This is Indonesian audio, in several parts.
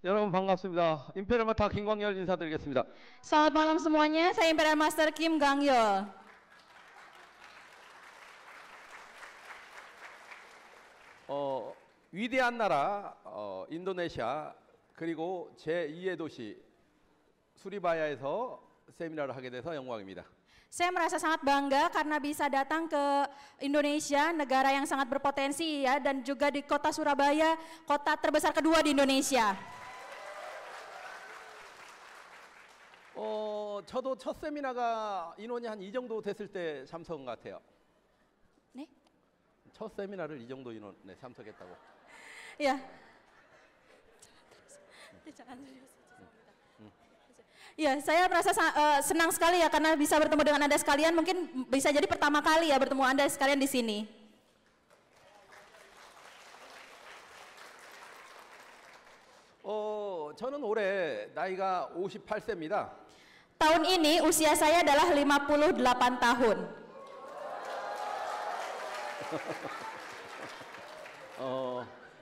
여러분 반갑습니다. 임페리얼 마스터 김광열 인사드리겠습니다. Selamat malam semuanya, saya Imperial Master Kim Gang-yeol. 위대한 나라 인도네시아 그리고 제2의 도시 수리바야에서 세미나를 하게 돼서 영광입니다. Saya merasa sangat bangga karena bisa datang ke Indonesia, negara yang sangat berpotensi ya, dan juga di kota Surabaya, kota terbesar kedua di Indonesia. 저도 첫 세미나가 인원이 한 이 정도 됐을 때 참석한 것 같아요. 네? 첫 세미나를 이 정도 인원에 참석했다고. Ya. Ya, saya merasa senang sekali ya karena bisa bertemu dengan Anda sekalian. Mungkin bisa jadi pertama kali ya bertemu Anda sekalian di sini. 저는 올해 나이가 58세입니다. Tahun ini usia saya adalah 58 tahun.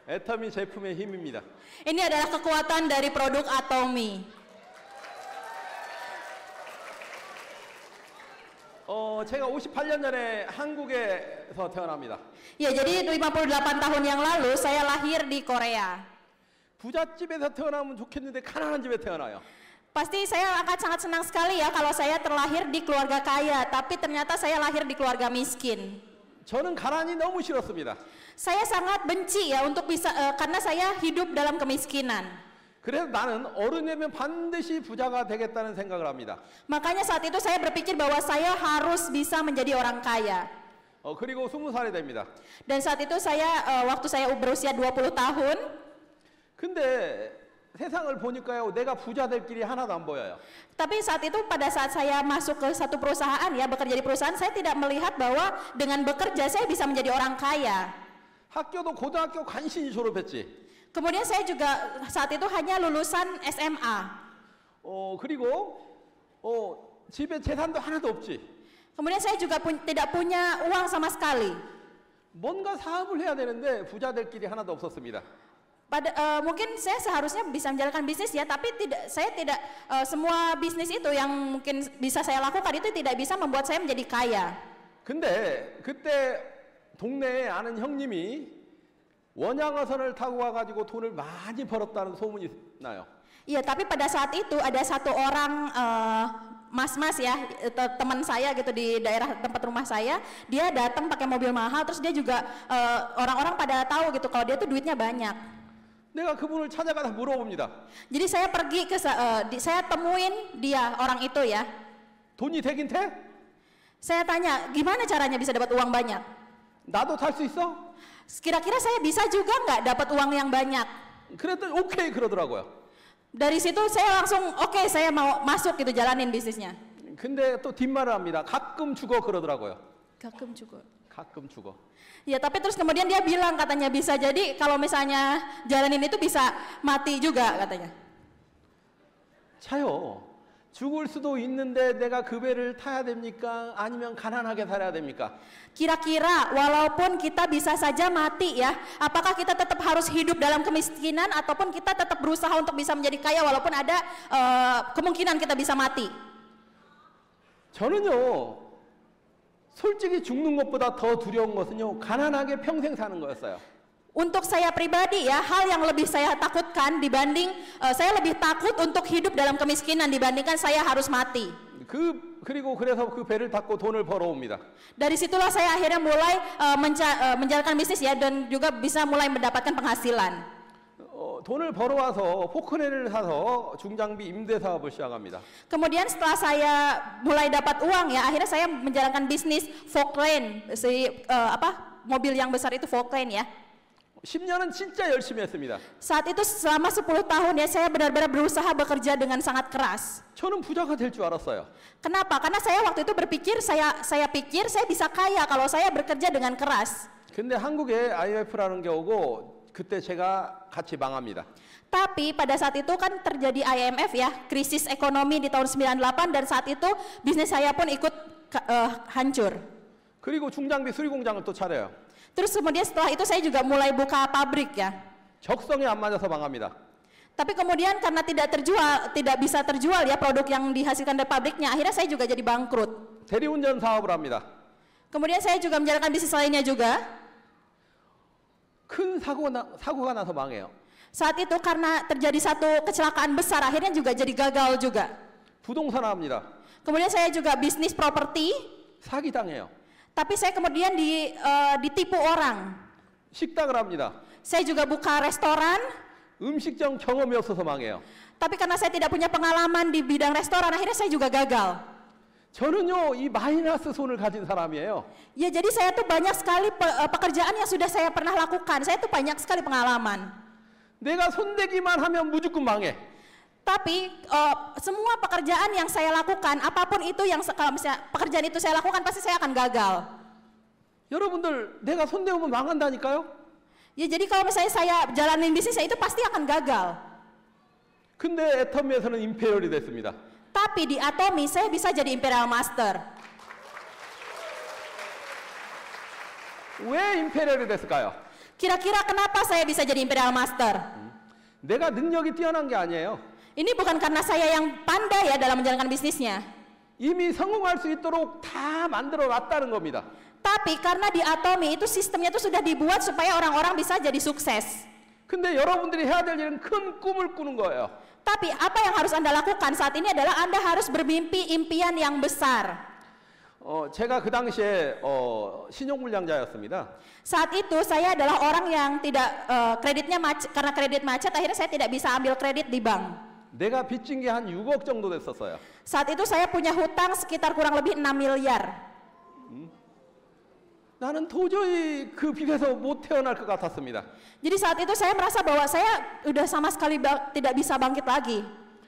애터미 제품의 힘입니다. Ini adalah kekuatan dari produk Atomy. 제가 58년 전에 한국에서 태어납니다. Ya, jadi 58 tahun yang lalu saya lahir di Korea. 부잣집에서 태어나면 좋겠는데 가난한 집에 태어나요. Pasti saya akan sangat senang sekali ya kalau saya terlahir di keluarga kaya, tapi ternyata saya lahir di keluarga miskin. 저는 가난이 너무 싫었습니다. Saya sangat benci ya untuk bisa karena saya hidup dalam kemiskinan. 그래서 나는 어른이 되면 반드시 부자가 되겠다는 생각을 합니다. Makanya saat itu saya berpikir bahwa saya harus bisa menjadi orang kaya. 그리고 20살이 됩니다. Dan saat itu saya waktu saya berusia 20 tahun. 근데 세상을 보니까요, 내가 부자 될 길이 하나도 안 보여요. Tapi saat itu pada saat saya masuk ke satu perusahaan ya, bekerja di perusahaan, saya tidak melihat bahwa dengan bekerja saya bisa menjadi orang kaya. 학교도 고등학교 간신히 졸업했지. Kemudian saya juga saat itu hanya lulusan SMA. 그리고 집에 재산도 하나도 없지. Kemudian saya juga tidak punya uang sama sekali. 뭔가 사업을 해야 되는데 부자 될 길이 하나도 없었습니다. Mungkin saya seharusnya bisa menjalankan bisnis ya, tapi saya tidak semua bisnis itu yang mungkin bisa saya lakukan itu tidak bisa membuat saya menjadi kaya. 근데 그때 동네에 아는 형님이 원양어선을 타고 와가지고 돈을 많이 벌었다는 소문이 나요. Iya, tapi pada saat itu ada satu orang mas-mas ya, teman saya gitu di daerah tempat rumah saya, dia datang pakai mobil mahal, terus dia juga orang-orang pada tahu gitu kalau dia tuh duitnya banyak. 내가 그분을 찾아가서 물어봅니다. Jadi saya pergi ke saya temuin dia orang itu ya. 돈이 되긴 돼? Saya tanya, gimana caranya bisa dapat uang banyak? 나도 탈 수 있어? Kira-kira saya bisa juga nggak dapat uang yang banyak? 그랬더니 오케이 그러더라고요. Dari situ saya langsung oke, saya mau masuk gitu jalanin bisnisnya. 근데 또 뒷말을 합니다. 가끔 죽어 그러더라고요. Gakum juga. 가끔 죽어. Ya, tapi terus kemudian dia bilang katanya bisa jadi kalau misalnya jalanin itu bisa mati juga katanya. 차요. 죽을 수도 있는데 내가 그 배를 타야 됩니까? 아니면 가난하게 살아야 됩니까? Kira-kira walaupun kita bisa saja mati ya, apakah kita tetap harus hidup dalam kemiskinan ataupun kita tetap berusaha untuk bisa menjadi kaya walaupun ada kemungkinan kita bisa mati? 저는요. 솔직히 죽는 것보다 더 두려운 것은요. 가난하게 평생 사는 거였어요. Untuk saya pribadi ya, hal yang lebih saya takutkan dibanding saya lebih takut untuk hidup dalam kemiskinan dibandingkan saya harus mati. 그리고 그래서 그 배를 탔고 돈을 벌어옵니다. Dari situlah saya akhirnya mulai menjalankan bisnis ya dan juga bisa mulai mendapatkan penghasilan. 돈을 벌어와서 포크레인을 사서 중장비 임대 사업을 시작합니다. Kemudian setelah saya mulai dapat uang ya, akhirnya saya menjalankan bisnis Volkswagen, mobil yang besar itu Volkswagen ya. 10년은 진짜 열심히 했습니다. Saat itu selama 10 tahun ya saya benar-benar berusaha bekerja dengan sangat keras. 저는 부자가 될 줄 알았어요. Kenapa? Karena saya waktu itu berpikir saya pikir saya bisa kaya kalau saya bekerja dengan keras. 근데 한국에 IMF라는 게 오고 그때 제가 같이 망합니다. Tapi pada saat itu kan terjadi IMF ya, krisis ekonomi di tahun 98 dan saat itu bisnis saya pun ikut hancur. 그리고 중장비 수리 공장을 또 차려요. Terus kemudian setelah itu saya juga mulai buka pabrik ya. 적성에 안 맞아서 망합니다. Tapi kemudian karena tidak bisa terjual ya produk yang dihasilkan dari pabriknya, akhirnya saya juga jadi bangkrut. 대리운전 사업을 합니다. Kemudian saya juga menjalankan bisnis lainnya juga. 큰 사고가 나서 망해요. Saat itu karena terjadi satu kecelakaan besar, akhirnya juga jadi gagal juga. 부동산 합니다. Kemudian saya juga bisnis properti, 사기당해요. tapi saya kemudian ditipu orang. 식당을 합니다. Saya juga buka restoran, 음식점 경험이 없어서 망해요. tapi karena saya tidak punya pengalaman di bidang restoran, akhirnya saya juga gagal. 저는요, 이 마이너스 손을 가진 사람이에요. Ya jadi saya tuh banyak sekali pekerjaan yang sudah saya pernah lakukan. Saya tuh banyak sekali pengalaman. 내가 손대기만 하면 무조건 망해. Tapi semua pekerjaan yang saya lakukan, apapun itu yang kalau misalnya pekerjaan itu saya lakukan, pasti saya akan gagal. 여러분들, 내가 손대면 망한다니까요? Ya jadi kalau misalnya saya jalanin bisnis, itu pasti akan gagal. 근데 애터미에서는 임페리얼이 됐습니다. Tapi di Atomi saya bisa jadi Imperial Master. 왜 임페리얼이 됐을까요? Kira-kira kenapa saya bisa jadi Imperial Master? 내가 능력이 뛰어난 게 아니에요. Ini bukan karena saya yang pandai ya dalam menjalankan bisnisnya. 이미 성공할 수 있도록 다 만들어 놨다는 겁니다. Tapi karena di Atomi itu sistemnya itu sudah dibuat supaya orang-orang bisa jadi sukses. 근데 여러분들이 해야 될 일은 큰 꿈을 꾸는 거예요. Tapi apa yang harus Anda lakukan saat ini adalah Anda harus bermimpi impian yang besar. 제가 그 당시에 신용불량자였습니다. Saat itu saya adalah orang yang tidak kreditnya macet, karena kredit macet akhirnya saya tidak bisa ambil kredit di bank. 내가 빚진 게 한 6억 정도 됐었어요. Saat itu saya punya hutang sekitar kurang lebih 6 miliar. 나는 도저히 그 빚에서 못 태어날 것 같았습니다. Jadi saat itu saya merasa bahwa saya udah sama sekali tidak bisa bangkit lagi.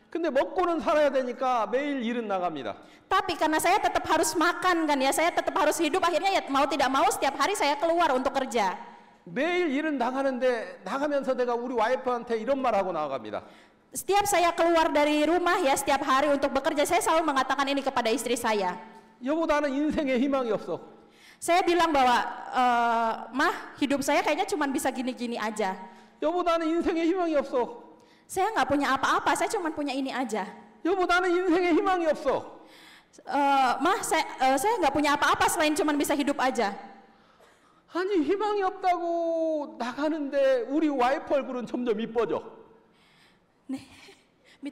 근데 먹고는 살아야 되니까 매일 일은 나갑니다. Tapi karena saya tetap harus makan kan ya, saya tetap harus hidup, akhirnya ya mau tidak mau setiap hari saya keluar untuk kerja. 매일 일은 나가는데 나가면서 내가 우리 와이프한테 이런 말 하고 나갑니다. Setiap saya keluar dari rumah ya, setiap hari untuk bekerja, saya selalu mengatakan ini kepada istri saya. 여보 나는 인생에 희망이 없어. Saya bilang bahwa, mah hidup saya kayaknya cuma bisa gini-gini aja. 여보 나는 인생에 희망이 없어. Saya nggak punya apa-apa, saya cuma punya ini aja. 여보 나는 인생에 희망이 없어. Mah saya nggak punya apa-apa selain cuma bisa hidup aja. 아니 희망이 없다고 나가는데 우리 와이프 얼굴은 점점 이뻐져. 네,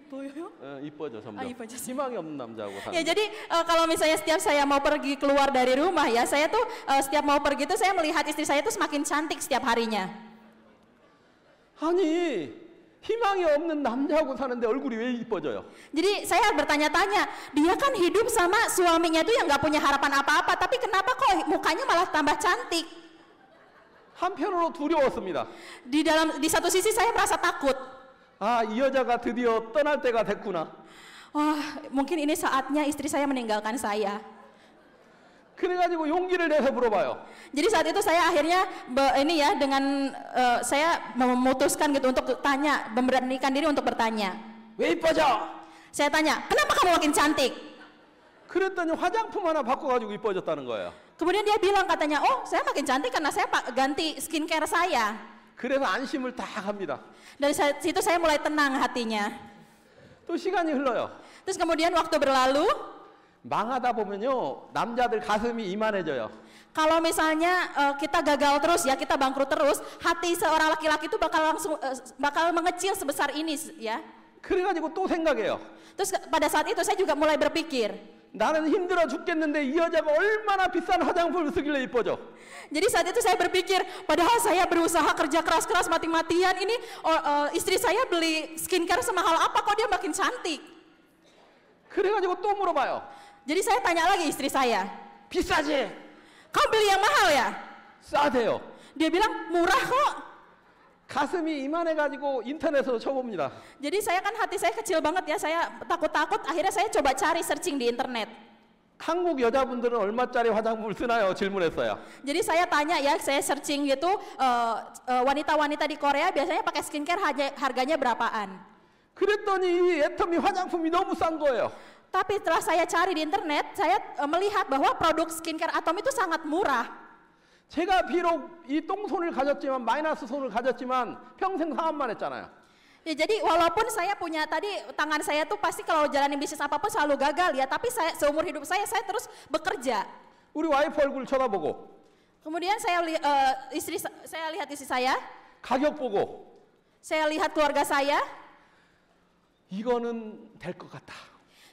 보여요? 이뻐져 점점. 이뻐져. 희망이 없는 남자하고 사는. Ya jadi kalau misalnya setiap saya mau pergi keluar dari rumah ya, saya tuh setiap mau pergi tuh saya melihat istri saya tuh semakin cantik setiap harinya. 아니 희망이 없는 남자하고 사는데 얼굴이 왜 이뻐져요? Jadi saya bertanya-tanya, dia kan hidup sama suaminya tuh yang nggak punya harapan apa-apa, tapi kenapa kok mukanya malah tambah cantik? 한편으로 두려웠습니다. Di satu sisi saya merasa takut. 아, 이 여자가 드디어 떠날 때가 됐구나. Wah, mungkin ini saatnya istri saya meninggalkan saya. 그래가지고 용기를 내서 물어봐요. Jadi saat itu saya akhirnya dengan saya memutuskan gitu untuk tanya, memberanikan diri untuk bertanya. 왜 이뻐져? Saya tanya, kenapa kamu makin cantik? 그랬더니 화장품 하나 바꿔가지고 이뻐졌다는 거예요. Kemudian dia bilang katanya, oh saya makin cantik karena saya ganti skincare saya. 그래서 안심을 다 합니다. Dari situ saya mulai tenang hatinya. 또 시간이 흘러요. Terus kemudian waktu berlalu, 망하다 보면요 남자들 가슴이 이만해져요. kalau misalnya kita gagal terus ya, kita bangkrut terus, hati seorang laki-laki itu bakal mengecil sebesar ini ya. 그래가지고 또 생각해요. Terus pada saat itu saya juga mulai berpikir, 나는 힘들어 죽겠는데 이 여자가 얼마나 비싼 화장품을 쓰길래 이뻐져. jadi saat itu saya berpikir, padahal saya berusaha kerja keras-keras mati-matian, ini istri saya beli skincare semahal apa kok dia makin cantik. 그래가지고 또 물어봐요. Jadi saya tanya lagi istri saya, 비싸지? kamu beli yang mahal ya? 싸대요. Dia bilang murah kok. 가슴이 이만해가지고 인터넷으로 쳐봅니다. Jadi saya kan hati saya kecil banget ya, saya takut-takut, akhirnya saya coba cari searching di internet. 한국 여자분들은 얼마짜리 화장품을 쓰나요? 질문했어요. Jadi saya tanya ya, saya searching gitu, wanita-wanita di Korea biasanya pakai skincare harganya berapaan. 그랬더니 이 애터미 화장품이 너무 싼 거예요. Tapi setelah saya cari di internet, saya melihat bahwa produk skincare Atom itu sangat murah. 제가 비록 이 똥손을 가졌지만 마이너스 손을 가졌지만 평생 사업만 했잖아요. Ya, jadi walaupun saya punya tadi tangan saya tuh pasti kalau jalanin bisnis apapun selalu gagal ya, tapi saya seumur hidup saya terus bekerja. 우리 와이프 얼굴 쳐다보고 Kemudian saya lihat istri saya, 가격 보고 saya lihat keluarga saya. 이거는 될 것 같다.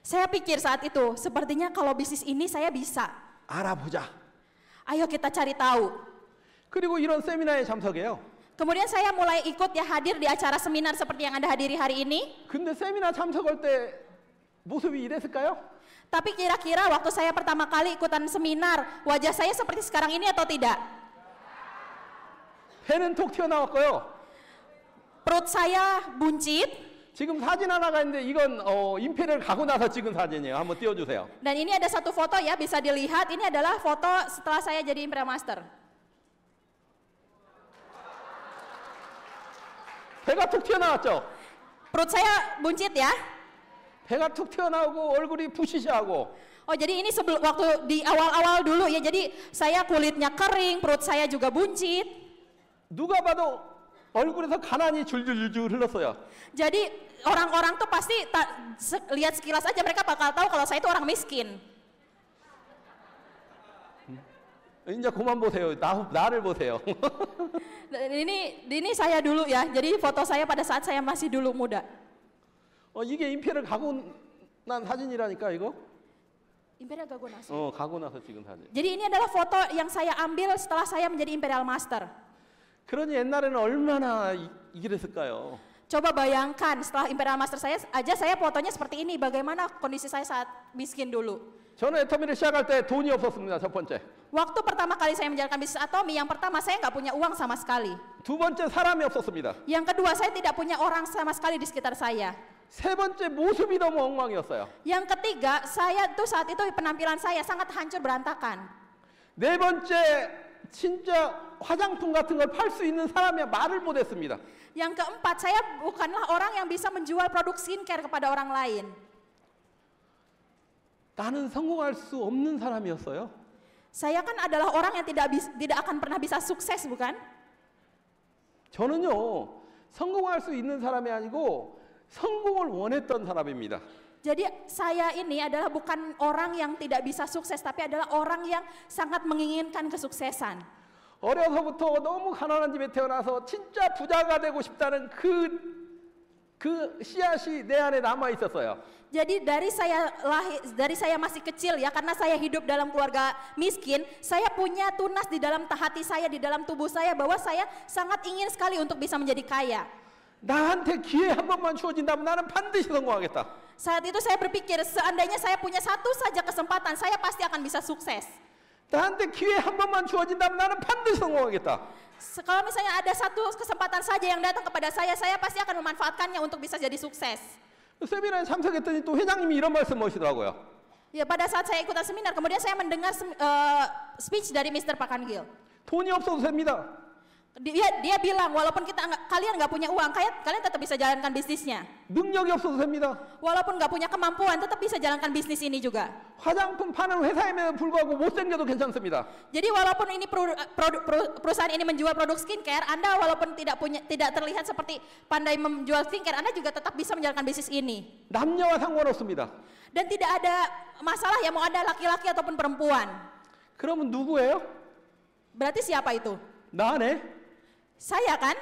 Saya pikir saat itu, sepertinya kalau bisnis ini saya bisa. 알아보자. Ayo kita cari tahu. 그리고 이런 세미나에 참석해요. Kemudian saya mulai ikut ya, hadir di acara seminar seperti yang Anda hadiri hari ini. 근데 세미나 참석할 때 모습이 이랬을까요? Tapi kira-kira waktu saya pertama kali ikutan seminar, wajah saya seperti sekarang ini atau tidak? 배는 톡 튀어나왔고요. Perut saya buncit. 지금 사진 하나가 있는데 이건 임페리얼 가고 나서 찍은 사진이에요. 한번 띄워주세요. Dan ini ada satu foto ya, bisa dilihat. Ini adalah foto setelah saya jadi Imperial Master. 배가 툭 튀어나왔죠? Perut saya buncit ya. 배가 툭 튀어나오고 얼굴이 부시시하고 Oh, jadi ini waktu di awal-awal dulu ya. Jadi saya kulitnya kering, perut saya juga buncit. 누가 봐도 얼굴에서 가난이 줄줄줄줄 흘렀어요. Jadi orang-orang tuh pasti lihat sekilas aja mereka bakal tahu kalau saya itu orang miskin. 이제 그만 보세요. 나를 보세요. Ini saya dulu ya. Jadi foto saya pada saat saya masih dulu muda. 이게 임페리얼 가고 난 사진이라니까 이거. Imperial 가고 나서. 가고 나서 찍은 사진. Jadi ini adalah foto yang saya ambil setelah saya menjadi Imperial Master. 그러니 옛날에는 얼마나 이랬을까요? Coba bayangkan setelah Imperial Master saya fotonya seperti ini. Bagaimana kondisi saya saat miskin dulu? 저는 애터미를 시작할 때 돈이 없었습니다. 첫 번째. Waktu pertama kali saya menjalankan bisnis Atomi, yang pertama saya nggak punya uang sama sekali. 두 번째 사람이 없었습니다. Yang kedua saya tidak punya orang sama sekali di sekitar saya. 세 번째 모습이 너무 엉망이었어요. Yang ketiga saya tuh saat itu penampilan saya sangat hancur berantakan. 네 번째 진짜 화장품 같은 걸 팔 수 있는 사람이 말을 못했습니다. Yang keempat saya bukanlah orang yang bisa menjual produk skincare kepada orang lain. 나는 성공할 수 없는 사람이었어요. Saya kan adalah orang yang tidak akan pernah bisa sukses, bukan? 저는요 성공할 수 있는 사람이 아니고 성공을 원했던 사람입니다. Jadi saya ini adalah bukan orang yang tidak bisa sukses, tapi adalah orang yang sangat menginginkan kesuksesan. 어려서부터 너무 가난한 집에 태어나서 진짜 부자가 되고 싶다는 그 씨앗이 내 안에 남아 있었어요. Jadi dari saya masih kecil ya, karena saya hidup dalam keluarga miskin, saya punya tunas di dalam hati saya, di dalam tubuh saya bahwa saya sangat ingin sekali untuk bisa menjadi kaya. 나한테 기회 한 번만 주어진다면 나는 반드시 성공하겠다. Saat itu saya berpikir, seandainya saya punya satu saja kesempatan, saya pasti akan bisa sukses. 나한테 기회 한 번만 주어진다면 나는 반드시 성공하겠다. Kalau misalnya ada satu kesempatan saja yang datang kepada saya pasti akan memanfaatkannya untuk bisa jadi sukses. 세미나에 참석했더니 또 회장님이 이런 말씀 하시더라고요. Ya, pada saat saya ikutan seminar, kemudian saya mendengar speech dari Mr. Pakanggil. 돈이 없어도 됩니다. Dia bilang, walaupun kalian nggak punya uang, kalian tetap bisa jalankan bisnisnya. 능력이 없어도 됩니다. Walaupun nggak punya kemampuan, tetap bisa jalankan bisnis ini juga. 화장품 파는 회사임에도 불구하고 못생겨도 괜찮습니다. Jadi walaupun ini perusahaan ini menjual produk skincare, Anda walaupun tidak terlihat seperti pandai menjual skincare, Anda juga tetap bisa menjalankan bisnis ini. 남녀와 상관없습니다. Dan tidak ada masalah ya mau ada laki-laki ataupun perempuan. 그러면 누구예요? Berarti siapa itu? 나네. Saya kan?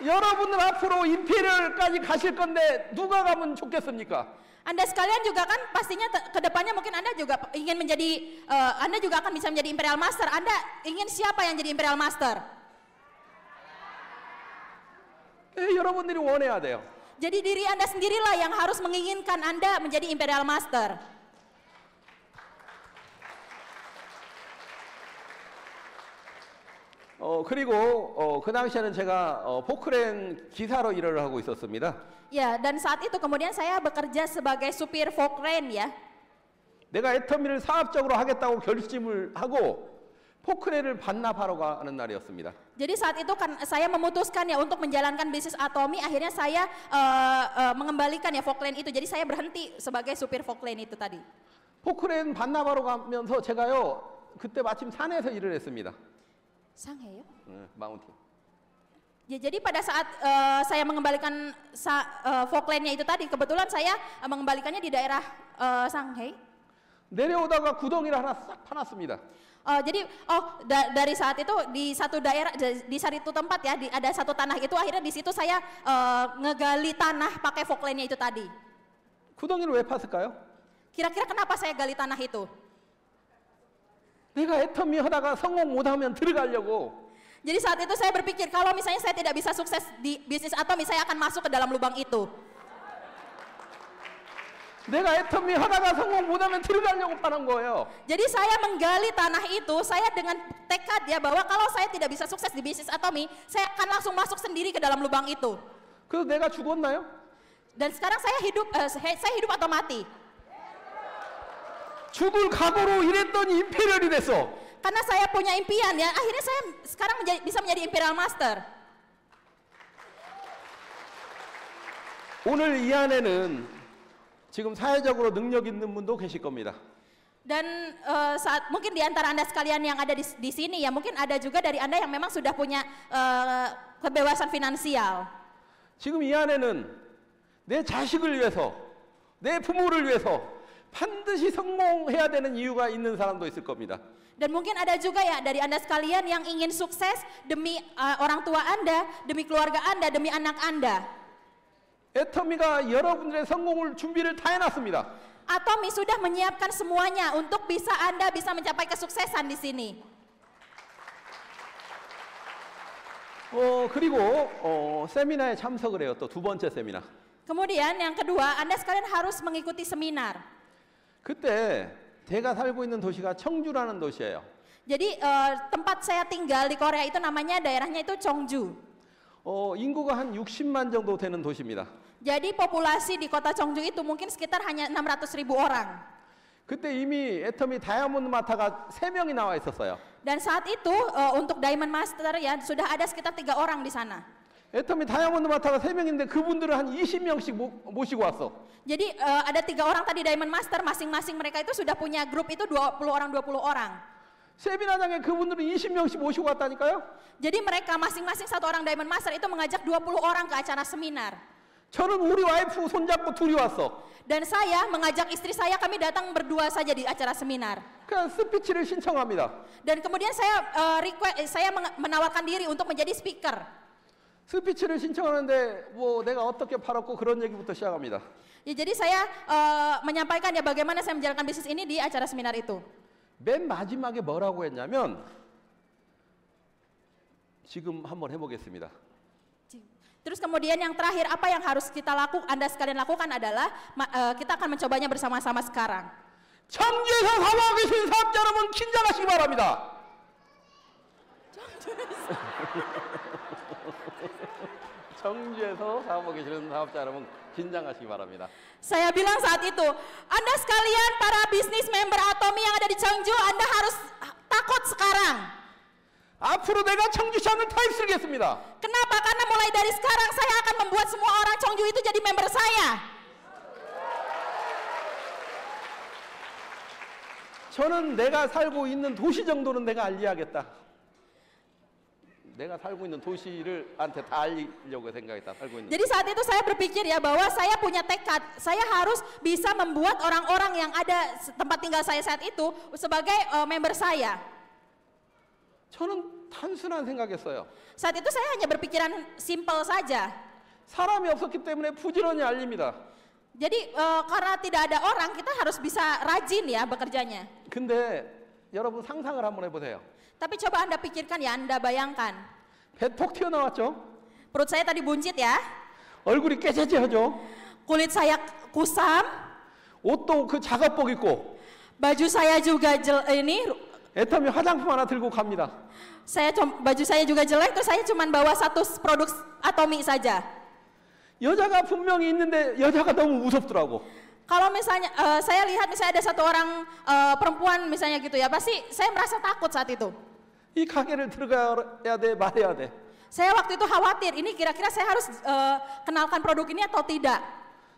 여러분들 앞으로 임페리얼까지 가실 건데 누가 가면 좋겠습니까? Anda sekalian juga kan pastinya ke depannya mungkin Anda juga ingin menjadi, Anda juga akan bisa menjadi Imperial Master. Anda ingin siapa yang jadi Imperial Master? 여러분들이 원해야 돼요. Jadi diri Anda sendirilah yang harus menginginkan Anda menjadi Imperial Master. 그리고 그 당시에는 제가 포크레인 기사로 일을 하고 있었습니다. Ya, dan saat itu kemudian saya bekerja sebagai supir forklift ya. 내가 애터미를 사업적으로 하겠다고 결심을 하고 포크레인을 반납하러 가는 날이었습니다. Jadi saat itu kan saya memutuskan ya untuk menjalankan bisnis Atomi, akhirnya saya mengembalikan ya forklift itu. Jadi saya berhenti sebagai supir forklift itu tadi. 포크레인 반납하러 가면서 제가요 그때 마침 산에서 일을 했습니다. Sanghe ya? 마운틴. Ya, jadi pada saat saya mengembalikan Falklandnya itu tadi, kebetulan saya mengembalikannya di daerah Shanghai. 내려오다가 구덩이를 하나 싹 파놨습니다. Jadi dari saat itu di satu daerah, di satu tempat ya, ada satu tanah itu, akhirnya di situ saya ngegali tanah pakai Falklandnya itu tadi. 구덩이를 왜 팠을까요? Kira-kira kenapa saya gali tanah itu? 내가 애터미 하다가 성공 못하면 들어가려고. Jadi saat itu saya berpikir kalau misalnya saya tidak bisa sukses di bisnis Atomi, saya akan masuk ke dalam lubang itu. 내가 애터미 하다가 성공 못하면 들어가려고 파는 거예요. Jadi saya menggali tanah itu, saya dengan tekad ya bahwa kalau saya tidak bisa sukses di bisnis Atomi, saya akan langsung masuk sendiri ke dalam lubang itu. 그래서 내가 죽었나요? Dan sekarang saya hidup atau mati? 죽을 각오로 일했더니 임페리얼이 됐어. Karena saya punya impian ya, akhirnya saya sekarang bisa menjadi Imperial Master. 오늘 이 안에는 지금 사회적으로 능력 있는 분도 계실 겁니다. Dan mungkin di antara Anda sekalian yang ada di sini ya, mungkin ada juga dari Anda yang memang sudah punya kebebasan finansial. 지금 이 안에는 내 자식을 위해서, 내 부모를 위해서 반드시 성공해야 되는 이유가 있는 사람도 있을 겁니다. Dan mungkin ada juga ya dari Anda sekalian yang ingin sukses demi orang tua Anda, demi keluarga Anda, demi anak Anda. 애터미가 여러분들의 성공을 준비를 다 해놨습니다. Atomi sudah menyiapkan semuanya untuk Anda bisa mencapai kesuksesan di sini. 그리고 세미나에 참석을 해요. 또 두 번째 세미나. Kemudian yang kedua, Anda sekalian harus mengikuti seminar. 그때 제가 살고 있는 도시가 청주라는 도시예요. Jadi tempat saya tinggal di Korea itu namanya daerahnya itu Cheongju. 인구가 한 60만 정도 되는 도시입니다. Jadi populasi di kota Cheongju itu mungkin sekitar hanya 600.000 orang. 그때 이미 애터미 다이아몬드 마타가 3명이 나와 있었어요. Dan saat itu untuk Diamond Master ya sudah ada sekitar 3 orang di sana. 애터미 다이아몬드 마타가 3명인데 그분들은 한 20명씩 모시고 왔어. Jadi ada 3 orang tadi Diamond Master, masing-masing mereka itu sudah punya grup itu 20 orang. 세미나장에 그분들은 20명씩 모시고 왔다니까요. Jadi mereka masing-masing 1 orang Diamond Master itu mengajak 20 orang ke acara seminar. 저는 우리 와이프 손잡고 둘이 왔어. Dan saya mengajak istri saya, kami datang berdua saja di acara seminar. 그냥 스피치를 신청합니다. Dan kemudian saya menawarkan diri untuk menjadi speaker. 스피치를 신청하는데 뭐 내가 어떻게 팔았고 그런 얘기부터 시작합니다. Ya, jadi saya menyampaikan ya bagaimana saya menjalankan bisnis ini di acara seminar itu. 맨 마지막에 뭐라고 했냐면 지금 한번 해보겠습니다. Terus kemudian yang terakhir apa yang harus Anda sekalian lakukan adalah kita akan mencobanya bersama-sama sekarang. 청주에서 사모하고 계신 사업자 여러분 긴장하시기 바랍니다. 청주에서 사모하고 계시는 사업자 여러분 긴장하시기 바랍니다. Saya bilang saat itu, Anda sekalian para bisnis member Atomi yang ada di Cheongju, Anda harus takut sekarang. 앞으로 내가 청주시장을 타입쓰겠습니다. Kenapa? Karena mulai dari sekarang saya akan membuat semua orang Cheongju itu jadi member saya. 저는 내가 살고 있는 도시 정도는 내가 알려야겠다. 내가 살고 있는 도시를 한테 다 알리려고 생각했다. 살고 있는. Jadi saat itu saya berpikir ya bahwa saya punya tekad, saya harus bisa membuat orang-orang yang ada tempat tinggal saya saat itu sebagai member saya. 저는 단순한 생각했어요. Saat itu saya hanya berpikiran simple saja. 사람이 없었기 때문에 부지런히 알립니다. Jadi karena tidak ada orang, kita harus bisa rajin ya bekerjanya. 근데 여러분 상상을 한번 해보세요. Tapi coba Anda pikirkan ya, Anda bayangkan. 배 톡 튀어나왔죠? Perut saya tadi buncit ya. 얼굴이 깨재재하죠? Kulit saya kusam. 옷도 그 작업복 입고. Baju saya juga 애터미 화장품 하나 들고 갑니다. baju saya juga jelek, terus saya cuma bawa satu produk Atomi saja. 여자가 분명히 있는데 여자가 너무 무섭더라고. Kalau misalnya saya lihat misalnya ada satu orang perempuan misalnya gitu ya, pasti saya merasa takut saat itu. 이 가게를 들어가야 돼, 말해야 돼. Saya waktu itu khawatir, ini kira-kira saya harus kenalkan produk ini atau tidak.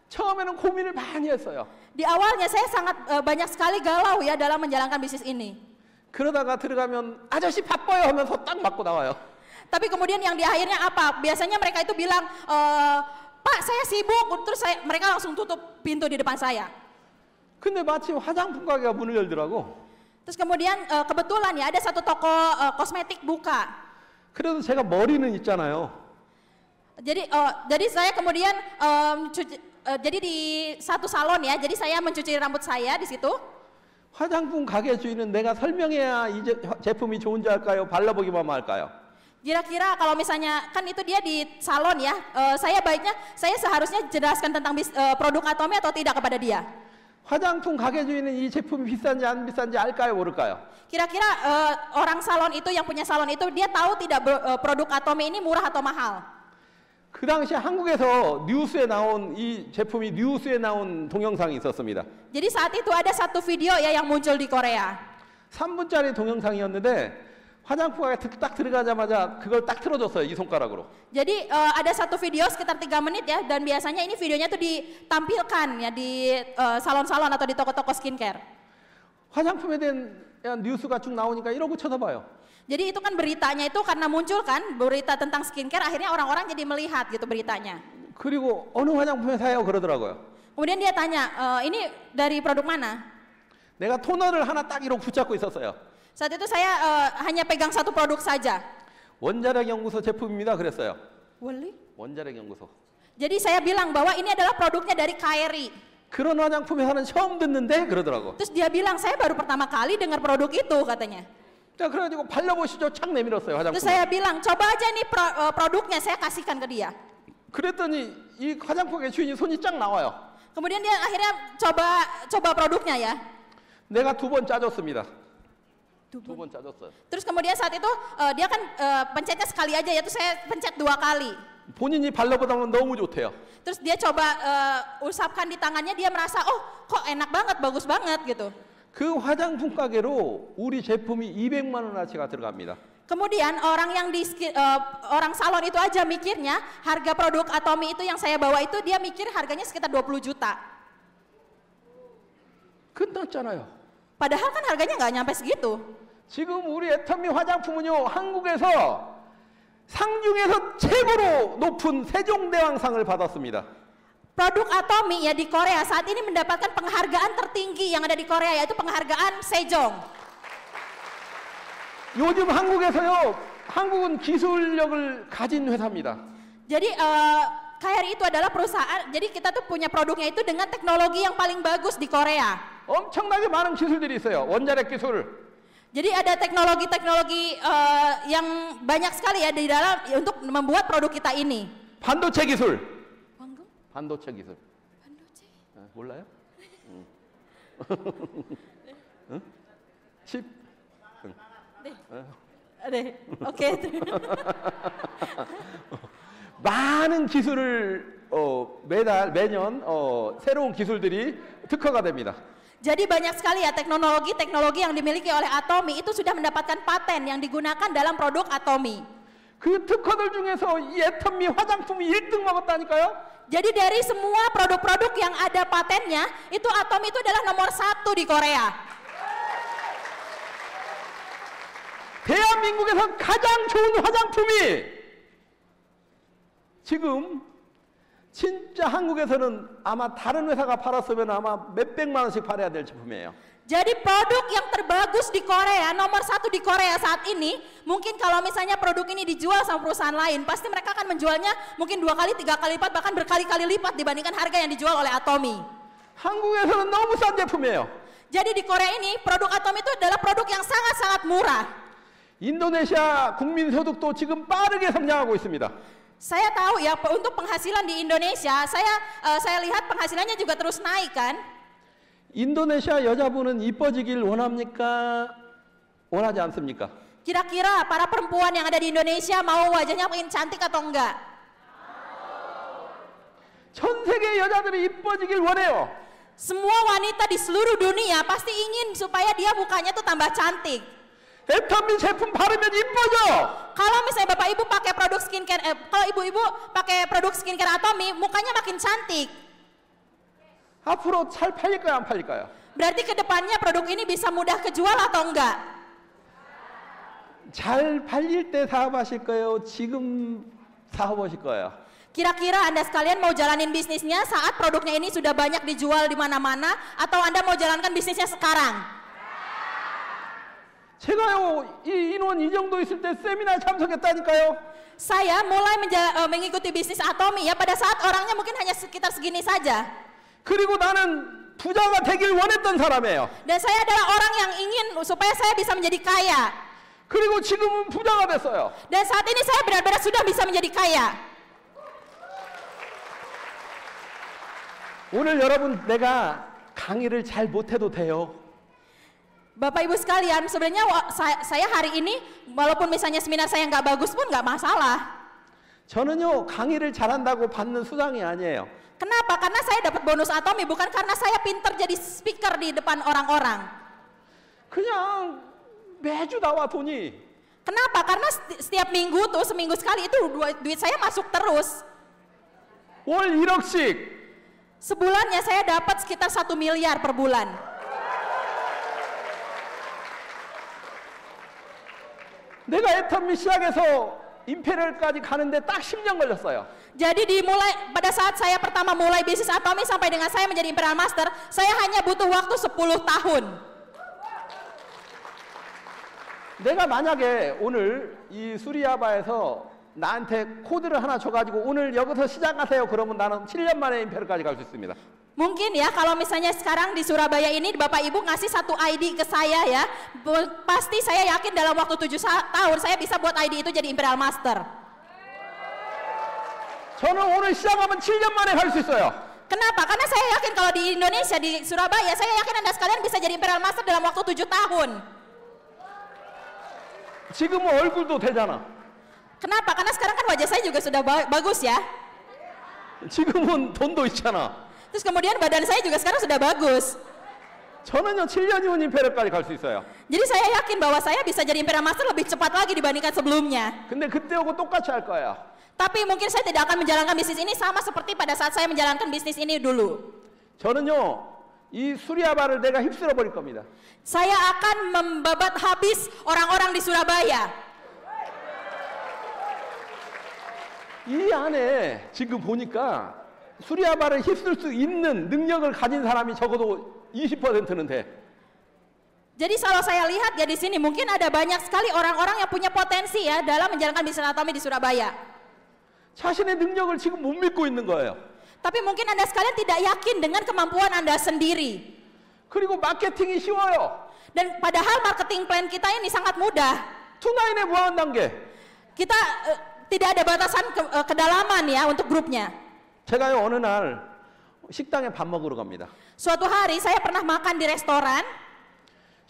처음에는 고민을 많이 했어요. Di awalnya saya sangat banyak sekali galau ya dalam menjalankan bisnis ini. 그러다가 들어가면 아저씨 바빠요 하면서 딱 맞고 나와요. Tapi kemudian yang di akhirnya apa? Biasanya mereka itu bilang, Pak saya sibuk, terus mereka langsung tutup pintu di depan saya. 근데 마침 화장품 가게가 문을 열더라고. Terus kemudian kebetulan ya ada satu toko kosmetik buka. 그래서 제가 머리는 있잖아요. Jadi saya kemudian jadi di satu salon ya, jadi saya mencuci rambut saya di situ. 화장품 가게 주인은 내가 설명해야 이 제품이 좋은지 알까요? 발라보기만 할까요? Kira-kira kalau misalnya kan itu dia di salon ya, saya seharusnya jelaskan tentang produk Atomy atau tidak kepada dia. 화장품 가게 주인은 이 제품이 비싼지 안 비싼지 알까요? 모를까요? Kira-kira orang salon itu yang punya salon itu dia tahu tidak produk Atomy ini murah atau mahal? 그 당시 한국에서 뉴스에 나온 이 제품이 뉴스에 나온 동영상이 있었습니다. Jadi saat itu ada satu video ya yang muncul di Korea. 3분짜리 동영상이었는데 화장품 가게 딱 들어가자마자 그걸 딱 틀어줬어요. 이 손가락으로. Jadi ada satu video sekitar 3 menit ya, dan biasanya ini videonya tuh ditampilkan ya di salon-salon atau di toko-toko skincare. 화장품에 대한 뉴스가 쭉 나오니까 이러고 쳐다봐요. Jadi itu kan beritanya itu karena muncul kan berita tentang skincare, akhirnya orang-orang jadi melihat gitu beritanya. 그리고 어느 화장품에 사요 그러더라고요. Kemudian dia tanya, ini dari produk mana? 내가 토너를 하나 딱 이러고 붙잡고 있었어요. Saat itu saya hanya pegang satu produk saja. 원자력 연구소 제품입니다. 그랬어요. Really? 원자력 연구소. Jadi saya bilang bahwa ini adalah produknya dari KRI. 그런 화장품 회사는 처음 듣는데 그러더라고. Terus dia bilang saya baru pertama kali dengar produk itu katanya. 자, 그래가지고 발라보시죠. 착 내밀었어요 화장품. Terus saya bilang coba aja nih produknya, saya kasihkan ke dia. 그랬더니 이 화장품의 주인이 손이 쫙 나와요. Kemudian dia akhirnya coba produknya ya. 내가 2번 짜줬습니다. 2번 짜줬어요. Terus kemudian saat itu dia kan pencetnya sekali aja ya, terus saya pencet 2 kali. 본인이 발라보다 보면 너무 좋대요. Terus dia coba usapkan di tangannya, dia merasa oh kok enak banget, bagus banget gitu. 그 화장품 가게로 우리 제품이 200만 원어치가 들어갑니다. Kemudian orang yang orang salon itu aja mikirnya harga produk Atomy itu yang saya bawa itu dia mikir harganya sekitar 20 juta. 끝났잖아요. Padahal kan harganya nggak nyampe segitu. 지금 우리 애터미 화장품은요 한국에서 상중에서 최고로 높은 세종대왕상을 받았습니다. Produk Atomy ya di Korea saat ini mendapatkan penghargaan tertinggi yang ada di Korea, yaitu penghargaan Sejong. 요즘 한국에서요, 한국은 기술력을 가진 회사입니다. Jadi KRI itu adalah perusahaan, jadi kita tuh punya produknya itu dengan teknologi yang paling bagus di Korea. 엄청나게 많은 기술들이 있어요. 원자력 기술. Jadi ada teknologi-teknologi yang banyak sekali ya di dalam untuk membuat produk kita ini. 반도체 기술. 반도체 기술. 반도체? 몰라요? 응? 칩? 네. 네. 오케이. 많은 기술을 매년 새로운 기술들이 특허가 됩니다. Jadi banyak sekali ya teknologi yang dimiliki oleh Atomy itu sudah mendapatkan paten yang digunakan dalam produk Atomy. 그 특허들 중에서 이 애터미 화장품이 1등 먹었다니까요? Jadi dari semua produk-produk yang ada patennya, itu Atomy itu adalah nomor 1 di Korea. 대한민국에서 가장 좋은 화장품이 지금 진짜 한국에서는 아마 다른 회사가 팔았으면 아마 몇백만 원씩 팔아야 될 제품이에요. Jadi produk yang terbagus di Korea, nomor 1 di Korea saat ini, mungkin kalau misalnya produk ini dijual sama perusahaan lain, pasti mereka akan menjualnya mungkin 2 kali, 3 kali lipat, bahkan berkali-kali lipat dibandingkan harga yang dijual oleh Atomy. 한국에서는 너무 싼 제품이에요. Jadi di Korea ini produk Atomy itu adalah produk yang sangat-sangat murah. 인도네시아 국민 소득도 지금 빠르게 성장하고 있습니다. Saya tahu ya untuk penghasilan di Indonesia, saya lihat penghasilannya juga terus naik kan. 인도네시아 여자분은 이뻐지길 원합니까? 원하지 않습니까? Kira-kira para perempuan yang ada di Indonesia mau wajahnya makin cantik atau enggak? 전 세계 여자들이 이뻐지길 원해요. Semua wanita di seluruh dunia pasti ingin supaya dia mukanya tuh tambah cantik. 애터미 제품 바르면 이뻐져. Kalau misalnya bapak ibu pakai produk skincare, kalau ibu-ibu pakai produk skincare Atomy, mukanya makin cantik. 앞으로 잘 팔릴까요, 안 팔릴까요? Berarti kedepannya produk ini bisa mudah kejual atau enggak? 잘 팔릴 때 사업하실 거예요? 지금 사업하실 거예요? Kira-kira Anda sekalian mau jalanin bisnisnya saat produknya ini sudah banyak dijual di mana-mana, atau Anda mau jalankan bisnisnya sekarang? 제가요, 이 인원 이 정도 있을 때 세미나 참석했다니까요. Saya mulai mengikuti bisnis Atomi ya pada saat orangnya mungkin hanya sekitar segini saja. 그리고 나는 부자가 되길 원했던 사람이에요. Dan saya adalah orang yang ingin supaya saya bisa menjadi kaya. 그리고 지금은 부자가 됐어요. Dan saat ini saya benar-benar sudah bisa menjadi kaya. 오늘 여러분, 내가 강의를 잘 못해도 돼요. Bapak Ibu sekalian, sebenarnya saya hari ini walaupun misalnya seminar saya nggak bagus pun nggak masalah. 저는요, 강의를 잘한다고 받는 수당이 아니에요. Kenapa? Karena saya dapat bonus Atomi bukan karena saya pinter jadi speaker di depan orang-orang. 그냥 매주 나와 돈이. Kenapa? Karena setiap minggu tuh, seminggu sekali itu duit saya masuk terus. 월 1억씩. Sebulannya saya dapat sekitar 1 miliar per bulan. 내가 애터미 시작해서 임페리얼까지 가는데 딱 10년 걸렸어요. Jadi dimulai pada saat saya pertama mulai bisnis Atomi sampai dengan saya menjadi Imperial Master, saya hanya butuh waktu 10 tahun. 내가 만약에 오늘 이 수리아바에서 나한테 코드를 하나 줘가지고 오늘 여기서 시작하세요. 그러면 나는 7년 만에 임페리얼까지 갈 수 있습니다. Mungkin ya kalau misalnya sekarang di Surabaya ini Bapak Ibu ngasih satu ID ke saya ya, pasti saya yakin dalam waktu 7 tahun saya bisa buat ID itu jadi Imperial Master. 저는 오늘 시작하면 7년 만에 갈 수 있어요. Kenapa? Karena saya yakin kalau di Indonesia, di Surabaya, saya yakin Anda sekalian bisa jadi Imperial Master dalam waktu 7 tahun. 지금은 얼굴도 되잖아. Kenapa? Karena sekarang kan wajah saya juga sudah bagus ya. 지금은 돈도 있잖아. Terus kemudian badan saya juga sekarang sudah bagus. 저는요 7년 이후 임페리얼까지 갈 수 있어요. Jadi saya yakin bahwa saya bisa jadi Imperial Master lebih cepat lagi dibandingkan sebelumnya. 근데 그때하고 똑같이 할 거예요. Tapi mungkin saya tidak akan menjalankan bisnis ini sama seperti pada saat saya menjalankan bisnis ini dulu. 저는요 이 수리아바를 내가 휩쓸어 버릴 겁니다. Saya akan membabat habis orang-orang di Surabaya. 이 안에 지금 보니까 수리아바를 휩쓸 수 있는 능력을 가진 사람이 적어도 20%는 돼. Jadi kalau saya lihat ya di sini mungkin ada banyak sekali orang-orang yang punya potensi ya dalam menjalankan bisnis Atomi di Surabaya. 자신의 능력을 지금 못 믿고 있는 거예요. Tapi mungkin Anda sekalian tidak yakin dengan kemampuan Anda sendiri. 그리고 마케팅이 쉬워요. Dan padahal marketing plan kita ini sangat mudah. 투나인의 무한 단계. Kita tidak ada batasan kedalaman ya untuk grupnya. 제가요 어느 날 식당에 밥 먹으러 갑니다. Suatu hari saya pernah makan di restoran.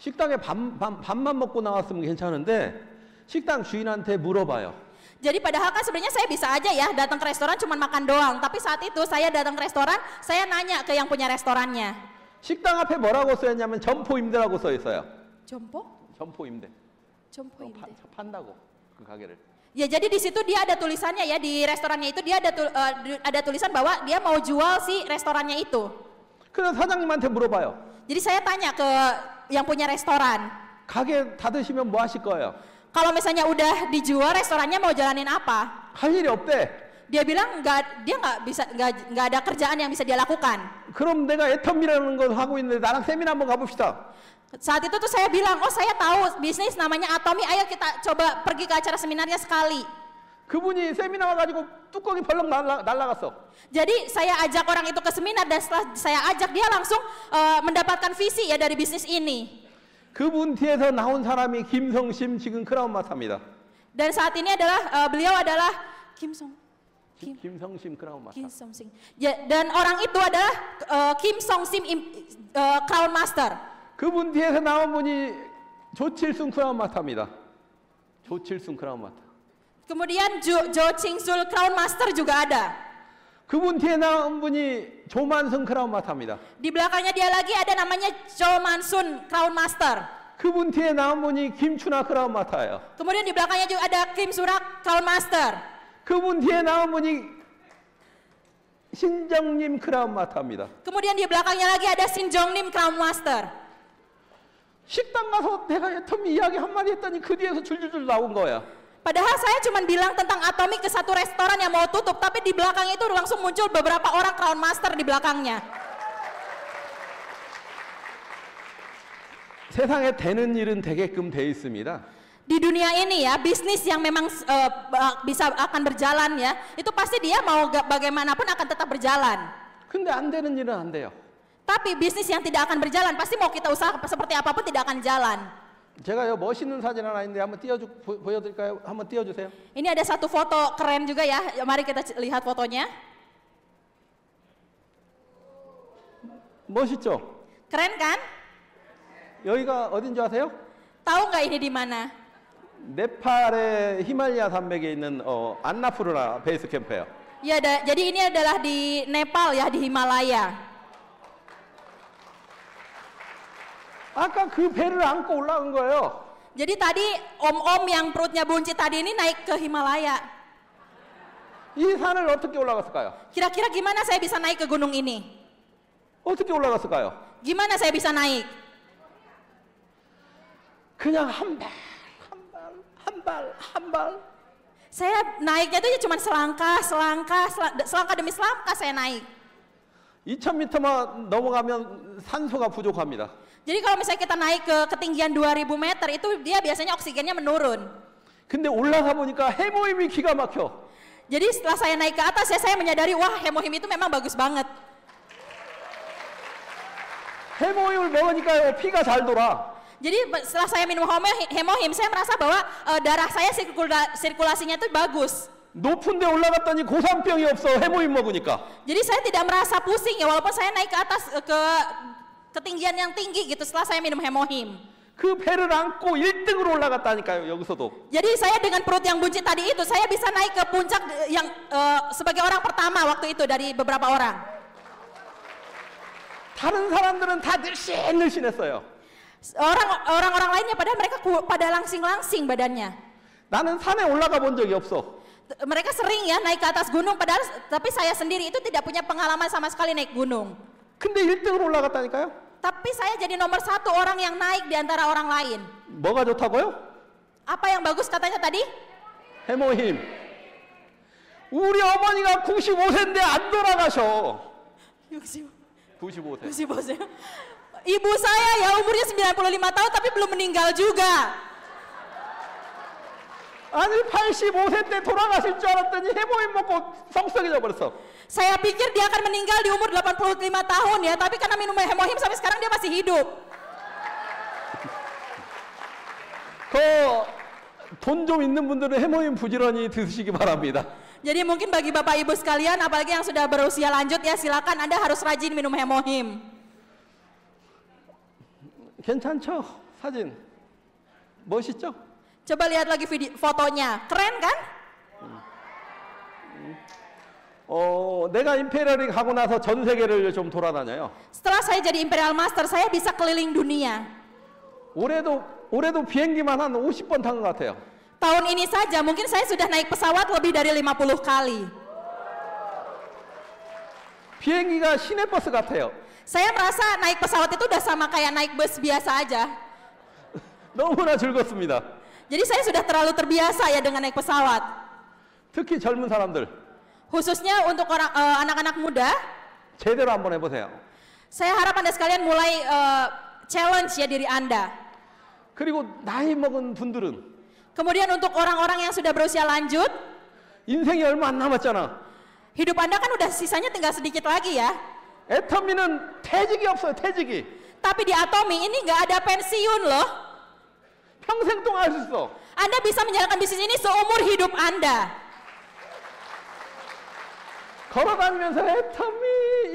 식당에 밥만 먹고 나왔으면 괜찮은데 식당 주인한테 물어봐요. Jadi padahal kan sebenarnya saya bisa aja ya datang ke restoran cuma makan doang. Tapi saat itu saya datang ke restoran, saya nanya ke yang punya restorannya. 식당 앞에 뭐라고 써있냐면 점포임대라고 써 있어요. Jompo? 점포임대. Jompo imde. 판다고 그 가게를. Ya jadi di situ dia ada tulisannya ya di restorannya itu dia ada tulisan bahwa dia mau jual si restorannya itu. 그래서 사장님한테 물어봐요. Jadi saya tanya ke yang punya restoran. 가게 닫으시면 뭐 하실 거예요? Kalau misalnya udah dijual restorannya mau jalanin apa? 할 일이 없대. Dia bilang dia nggak ada kerjaan yang bisa dia lakukan. 그럼 내가 애텀이라는 걸 하고 있는데 나랑 세미나 한번 가봅시다. Saat itu tuh saya bilang, oh saya tahu bisnis namanya Atomi, ayo kita coba pergi ke acara seminarnya sekali. 그분이 세미나 와가지고 뚜껑이 벌렁 날라갔어. Jadi saya ajak orang itu ke seminar dan setelah saya ajak dia langsung mendapatkan visi ya dari bisnis ini. 그분 뒤에서 나온 사람이 김성심 지금 크라운 마스터입니다. Dan saat ini adalah beliau adalah 김성심 크라운 마스터. Kim Song Sim. Ya, dan orang itu adalah Kim Song Sim Crown Master. 그분 뒤에서 나온 분이 조칠순 크라운 마스터입니다. 조칠순 크라운 마스터. Kemudian Jo Ching-sul Crown Master juga ada. 그분 뒤에 나온 분이 조만순 크라운 마스터입니다. Di belakangnya dia lagi ada namanya Jo Man-sun Crown Master. 그분 뒤에 나온 분이 김춘하 크라운 마스터예요. Kemudian di belakangnya juga ada Kim Surak Crown Master. 그분 뒤에 나온 분이 신정님 크라운 마스터입니다. Kemudian di belakangnya lagi ada Shin Jong-nim Crown Master. 식당 가서 내가 애터미 이야기 한마디 했더니 그 뒤에서 줄줄줄 나온 거야. Padahal saya cuma bilang tentang Atomic ke satu restoran yang mau tutup, tapi di belakangnya itu langsung muncul beberapa orang Crown Master di belakangnya. 세상에 되는 일은 되게끔 돼 있습니다. Di dunia ini ya, bisnis yang memang bisa akan berjalan ya, itu pasti dia mau bagaimanapun akan tetap berjalan. 근데 안 되는 일은 안 돼요. Tapi bisnis yang tidak akan berjalan, pasti mau kita usaha seperti apapun tidak akan jalan. 제가 요 멋있는 사진 하나 있는데 한번 보여드릴까요? 한번 띄워주세요. Ini ada satu foto keren juga ya, mari kita lihat fotonya. 멋있죠? Keren kan? 여기가 어딘지 아세요? Tahu nggak ini di mana? 네팔의 히말라야 산맥에 있는 안나푸르나 베이스 캠프예요. Ya, jadi ini adalah di Nepal ya, di Himalaya. 아까 그 배를 안고 올라간 거예요. Jadi tadi om-om yang perutnya buncit tadi ini naik ke Himalaya. 이 산을 어떻게 올라갔을까요? Kira-kira gimana saya bisa naik ke gunung ini? 어떻게 올라갔을까요? Gimana saya bisa naik? 그냥 한 발. Saya naiknya tuh cuma selangkah demi selangkah saya naik. 2000m만 넘어가면 산소가 부족합니다. Jadi kalau misalnya kita naik ke ketinggian 2000 meter itu dia biasanya oksigennya menurun. 근데 올라가 보니까 해모임이 기가 막혀. Jadi setelah saya naik ke atas ya saya menyadari wah hemohim itu memang bagus banget. 해모임을 먹으니까 피가 잘 돌아. Jadi setelah saya minum hemohim saya merasa bahwa darah saya sirkulasinya itu bagus. 높은 데 올라갔더니 고산병이 없어. 해모임 먹으니까. Jadi saya tidak merasa pusing ya walaupun saya naik ke atas ke ketinggian yang tinggi gitu setelah saya minum hemohim. 그 배를 안고 1등으로 올라갔다니까요. 여기서도. Jadi saya dengan perut yang buncit tadi itu saya bisa naik ke puncak yang sebagai orang pertama waktu itu dari beberapa orang. 다른 사람들은 다 늘씬했어요. Orang-orang lainnya padahal mereka pada langsing-langsing badannya. 나는 산에 올라가 본 적이 없어. Mereka sering ya naik ke atas gunung padahal tapi saya sendiri itu tidak punya pengalaman sama sekali naik gunung. 근데 1등으로 올라갔다니까요? Tapi saya jadi nomor 1 orang yang naik di antara orang lain. 뭐가 좋다고요? Apa yang bagus katanya tadi? 해모힘. 우리 어머니가 95세인데 안 돌아가셔. 95세. Ibu saya ya umurnya 95 tahun tapi belum meninggal juga. 아니 85세 때 돌아가실 줄 알았더니 해모임 먹고 성성해져 버렸어. Saya pikir dia akan meninggal di umur 85 tahun ya, tapi karena minum hemohim sampai sekarang dia masih hidup. 돈 좀 있는 분들은 해모임 부지런히 드시기 바랍니다. Jadi mungkin bagi Bapak Ibu sekalian, apalagi yang sudah berusia lanjut ya, silakan Anda harus rajin minum hemohim. 괜찮죠? 사진. 멋있죠? Coba lihat lagi fotonya, keren kan? 내가 임페리얼이 가고 나서 전 세계를 좀 돌아다녀요. Setelah saya jadi Imperial Master, saya bisa keliling dunia. 올해도 비행기만 한 50번 탄 것 같아요. Tahun ini saja mungkin saya sudah naik pesawat lebih dari 50 kali. 비행기가 시내버스 같아요. Saya merasa naik pesawat itu udah sama kayak naik bus biasa aja. 너무나 즐겁습니다. Jadi saya sudah terlalu terbiasa ya dengan naik pesawat. 특히 젊은 사람들. Khususnya untuk anak-anak muda. 제대로 한번 해보세요. Saya harap Anda sekalian mulai challenge ya diri Anda. 그리고 나이 먹은 분들은. Kemudian untuk orang-orang yang sudah berusia lanjut. 인생이 얼마 안 남았잖아. Hidup Anda kan udah sisanya tinggal sedikit lagi ya. 애터미는 퇴직이 없어요. 퇴직이. Tapi di Atomi ini nggak ada pensiun loh. 평생 동안 할 수 있어. Anda bisa menjalankan bisnis ini seumur hidup Anda. 걸어다니면서 애터미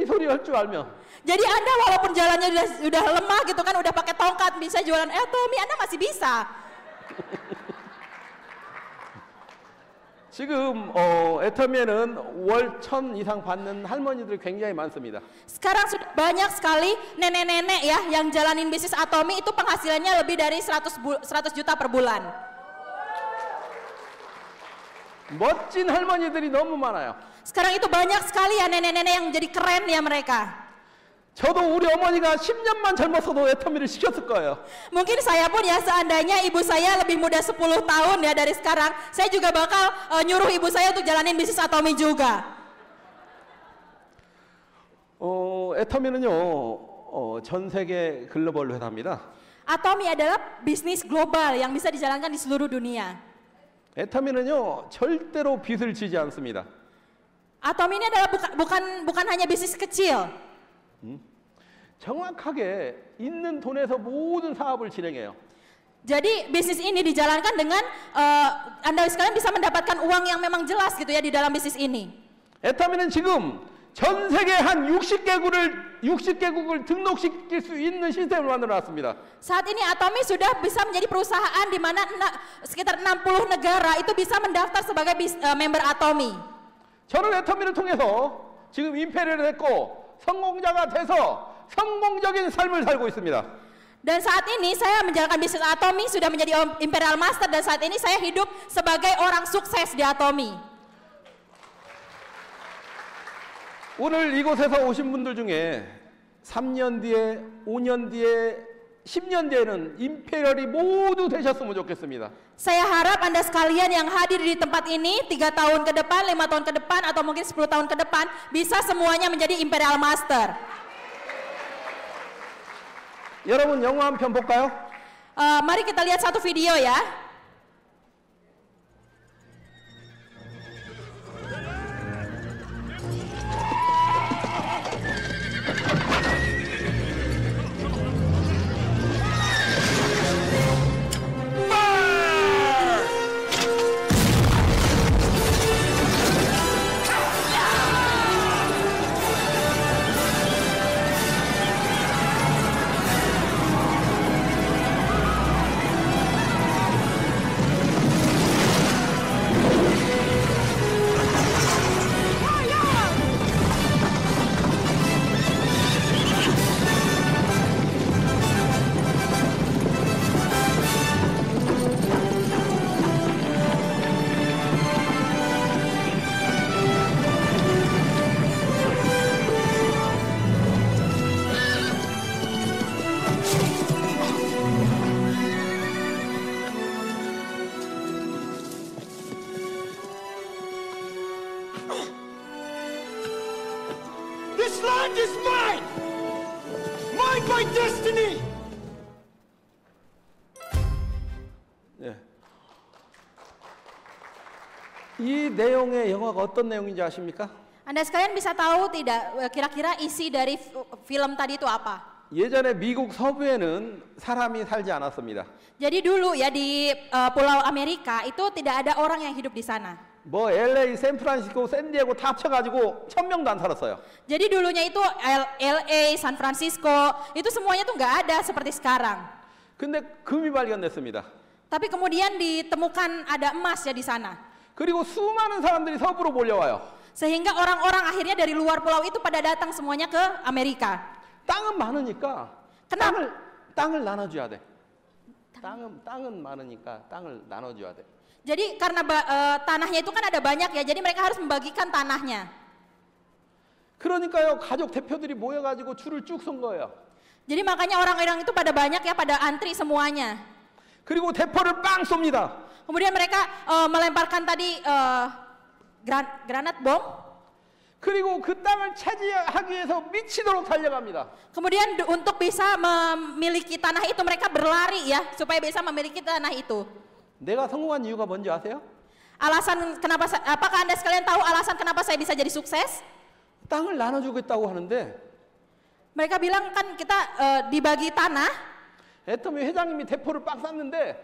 이 소리 할 줄 알면. Jadi Anda walaupun jalannya udah lemah gitu kan, udah pakai tongkat bisa jualan Atomi, Anda masih bisa. 지금 애터미에는 월 1,000 이상 받는 할머니들이 굉장히 많습니다. Sekarang sudah banyak sekali nenek-nenek ya yang jalanin bisnis Atomi itu penghasilannya lebih dari 100 juta per bulan. 멋진 할머니들이 너무 많아요. Sekarang itu banyak sekali ya nenek-nenek yang jadi keren ya mereka. 저도 우리 어머니가 10년만 젊었어도 애터미를 시켰을 거예요. Mungkin saya pun ya, seandainya ibu saya lebih muda 10 tahun ya dari sekarang, saya juga bakal nyuruh ibu saya untuk jalanin bisnis Atomy juga. 애터미는요, 전 세계 글로벌 회사입니다. Atomy adalah bisnis global yang bisa dijalankan di seluruh dunia. 애터미는요, 절대로 빚을 지지 않습니다. Atomy ini adalah bukan hanya bisnis kecil. 정확하게 있는 돈에서 모든 사업을 진행해요. Jadi bisnis ini dijalankan dengan Anda sekalian bisa mendapatkan uang yang memang jelas gitu ya di dalam bisnis ini. 애터미는 지금 전 세계 한 60개국을 등록시킬 수 있는 시스템을 만들어놨습니다. Saat ini Atomy sudah bisa menjadi perusahaan di mana sekitar 60 negara itu bisa mendaftar sebagai member Atomy. 저는 애터미를 통해서 지금 임페리얼을 했고 성공자가 돼서 성공적인 삶을 살고 있습니다. Dan saat ini saya menjalankan bisnis Atomy, sudah menjadi Imperial Master, dan saat ini saya hidup sebagai orang sukses di Atomy. 오늘 이곳에서 오신 분들 중에 3년 뒤에, 5년 뒤에, 10년 뒤에는 임페리얼이 모두 되셨으면 좋겠습니다. Saya harap Anda sekalian yang hadir di tempat ini 3 tahun ke depan, 5 tahun ke depan, atau mungkin 10 tahun ke depan bisa semuanya menjadi Imperial Master. 여러분 영화 한 편 볼까요? Mari kita lihat satu video ya. This land is mine! Mine by destiny! 네. 이 내용의 영화가 어떤 내용인지 아십니까? Anda sekalian bisa tahu tidak kira-kira isi dari film tadi itu apa? 예전에 미국 서부에는 사람이 살지 않았습니다. Jadi dulu ya di Pulau Amerika itu tidak ada orang yang hidup di sana. 뭐 LA, 샌프란시스코, 샌디에고 다 합쳐가지고 1000명도 안 살았어요. Jadi dulunya itu LA, San Francisco, itu semuanya tuh nggak ada seperti sekarang. 근데 금이 발견됐습니다. Tapi kemudian ditemukan ada emas ya di sana. 그리고 수많은 사람들이 서부로 몰려와요. Sehingga orang-orang akhirnya dari luar pulau itu pada datang semuanya ke Amerika. 땅은 많으니까 kenapa? 땅을 나눠줘야 돼. 땅은 많으니까 땅을 나눠줘야 돼. Jadi karena tanahnya itu kan ada banyak ya, jadi mereka harus membagikan tanahnya. 그러니까요, 가족 대표들이 모여가지고 줄을 쭉 선 거예요. Jadi makanya orang-orang itu pada banyak ya, pada antri semuanya. 그리고 대포를 빵 쏩니다. Kemudian mereka melemparkan tadi granat bom. 그리고 그 땅을 차지하기 위해서 미치도록 달려갑니다. Kemudian untuk bisa memiliki tanah itu mereka berlari ya, supaya bisa memiliki tanah itu. 내가 성공한 이유가 뭔지 아세요? Alasan kenapa? Apakah Anda sekalian tahu alasan kenapa saya bisa jadi sukses? 땅을 나눠주겠다고 하는데 Mereka bilang kan kita dibagi tanah. 애터미 회장님이 대포를 빵 쐈는데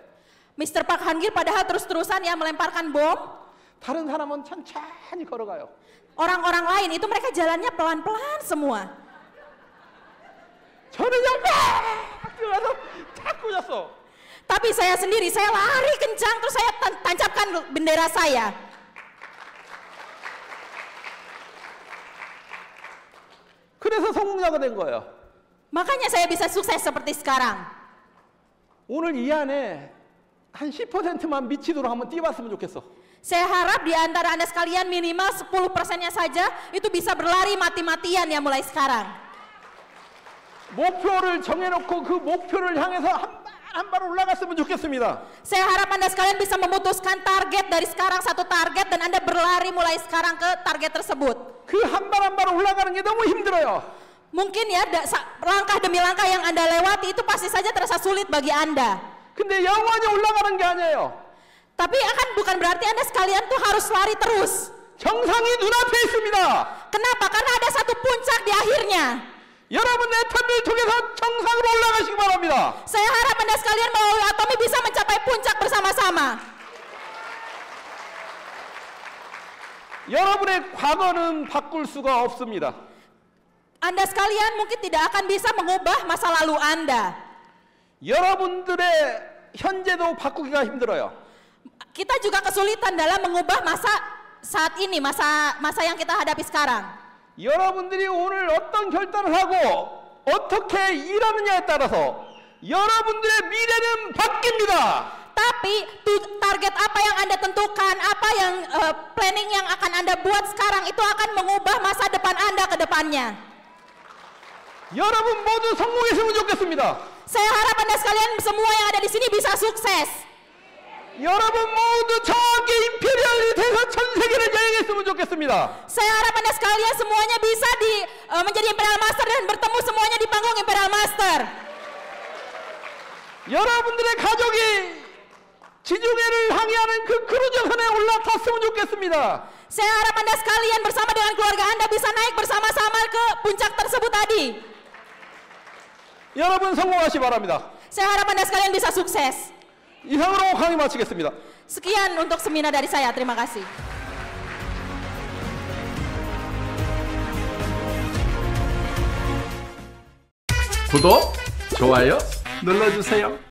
Mr. Park Han-gil padahal terus-terusan ya melemparkan bom. 다른 사람은 천천히 걸어가요. Orang-orang lain itu mereka jalannya pelan-pelan semua. 저는 그냥 막 뛰어가서 탁 꽂았어. Tapi saya sendiri, saya lari kencang terus saya tancapkan bendera saya. 그래서 성공자가 된 거예요. Makanya saya bisa sukses seperti sekarang. 오늘 이 안에 한 10%만 미치도록 한번 뛰어봤으면 좋겠어. Saya harap di antara Anda sekalian minimal 10%-nya saja itu bisa berlari mati-matian ya mulai sekarang. 목표를 정해놓고 그 목표를 향해서 한 발 올라갔으면 좋겠습니다. Saya harap Anda sekalian bisa memutuskan target dari sekarang, satu target, dan Anda berlari mulai sekarang ke target tersebut. 그 한 발 한 발 올라가는 게 너무 힘들어요. Mungkin ya langkah demi langkah yang Anda lewati itu pasti saja terasa sulit bagi Anda. 근데 영원히 올라가는 게 아니에요. Tapi bukan berarti Anda sekalian tuh harus lari terus. 정상이 눈앞에 있습니다. Kenapa? Karena ada satu puncak di akhirnya. 여러분 애터미를 통해서 정상으로 올라가시기 바랍니다. Saya harap Anda sekalian melalui Atomi bisa mencapai puncak bersama-sama. 여러분의 과거는 바꿀 수가 없습니다. Anda sekalian mungkin tidak akan bisa mengubah masa lalu Anda. 여러분들의 현재도 바꾸기가 힘들어요. Kita juga kesulitan dalam mengubah masa saat ini, masa yang kita hadapi sekarang. 여러분들이 오늘 어떤 결단을 하고 어떻게 일하느냐에 따라서 여러분들의 미래는 바뀝니다. Tapi target apa yang Anda tentukan, apa yang planning yang akan Anda buat sekarang itu akan mengubah masa depan Anda ke depannya. 여러분 모두 성공했으면 좋겠습니다. Saya harap Anda sekalian semua yang ada di sini bisa sukses. 여러분 모두 저기 임페리얼이 돼서 전 세계를 여행했으면 좋겠습니다. Saya harap Anda sekalian semuanya bisa menjadi Imperial Master dan bertemu semuanya di panggung Imperial Master. 여러분들의 가족이 지중해를 항해하는 그 크루즈선에 올라탔으면 좋겠습니다. Saya harap Anda sekalian bersama dengan keluarga Anda bisa naik bersama-sama ke puncak tersebut tadi. 여러분 성공하시 바랍니다. Saya harap Anda sekalian bisa sukses. 이상으로 강의 마치겠습니다. Sekian untuk seminar dari saya. Terima kasih. 구독, 좋아요 눌러주세요.